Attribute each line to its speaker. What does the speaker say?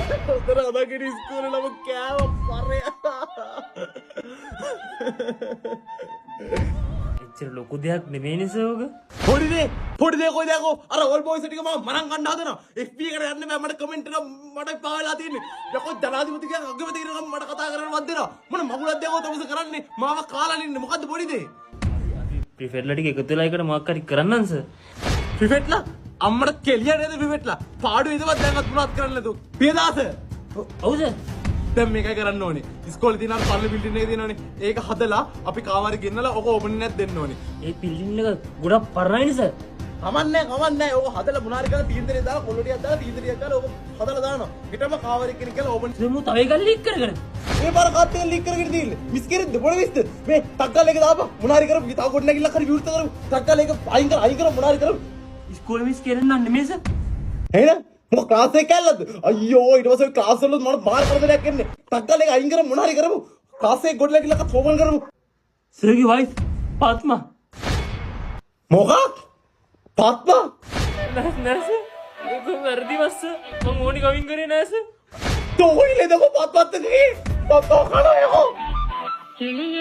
Speaker 1: උතර අදගෙන ඉස්කෝලේ ළම කෑව පරේ.
Speaker 2: එච්චර ලොකු දෙයක් නෙමෙයිනේ සෝග.
Speaker 1: පොඩි දෙයක් කොයි දෙයක්ෝ අර ඕල් බොයිස් ටික මම මරන් ගන්න හදනවා. FB එකට යන්න බෑ මට කමෙන්ට් එක මට පාවලා තියෙන්නේ. යකෝ ජනාධිපතිගේ අගමැතිවරයෙක් මට කතා කරන්නවත් දෙනවා. මොන මගුලක් දෙයක්ෝ තමස කරන්නේ මාව කාලා ඉන්නේ මොකද්ද පොඩි දෙය?
Speaker 2: ප්‍රිෆෙට්ලා ටික එකතු වෙලා එකට මොකක් හරි කරන්නන් සර්.
Speaker 1: පිෆෙට්ලා අම්මට කෙලිය නේද පිෆෙට්ලා පාඩු ඉදවත් දැන්වත් මොනවත් කරන්න නැතු පියදාස
Speaker 2: ඔව්ද?
Speaker 1: දැන් මේකයි කරන්න ඕනේ ඉස්කෝලේ තියෙන අර පල්ලි බිල්ඩින් එකේ තියෙනවනේ ඒක හදලා අපි කාමාරි ගෙන්නලා ඔක ඕපනින් එකක් දෙන්න ඕනේ
Speaker 2: ඒ බිල්ඩින් එක ගොඩක් පරණයිනේ සර්.
Speaker 1: කමන්නේ ඔක හදලා මොනාරි කරලා තීන්දරේ දාලා කොල්ලොටියක් දාලා තීන්දරයක් දාලා ඔක හදලා දානවා ඊටම කාමාරි කෙනෙක් කියලා ඕපන්
Speaker 2: දෙමු තව එකක් ලීක් කරගෙන.
Speaker 1: මේ බර කාත්තේ ලීක් කරගෙන තියෙන්නේ මිස් කෙරෙද්ද මොන විස්ද මේ ටක්කල් එක දාපන් මොනාරි කරමු තව කොට නැගිල්ලක් හරි විවෘත කරමු ටක්කල් එක අයින් කර මොනාරි කරමු
Speaker 2: ඉස්කෝලේ මිස් කරන්න නෙමෙයි සර්.
Speaker 1: එහෙනම් මොක ක්ලාස් එකේ කැල්ලද අයියෝ ඊට පස්සේ ක්ලාස් වල මට මාර කරදරයක් එන්නේ ටක්කල් එක අයින් කරමු මොනාරි කරමු ක්ලාස් එකේ ගොඩ නැගිල්ලක් ඕපන් කරමු
Speaker 2: සර්ගේ වයිෆ් පාත්මා.
Speaker 1: මොකක් පත්මා
Speaker 2: නෑ සර්. ඒක වැරදි වස්ස. මම ඕනි කවින් කරේ නෑ සර්.
Speaker 1: තෝයිලේ දක පත්පත් නේ පත්ත කනවා යකෝ
Speaker 3: கிளியே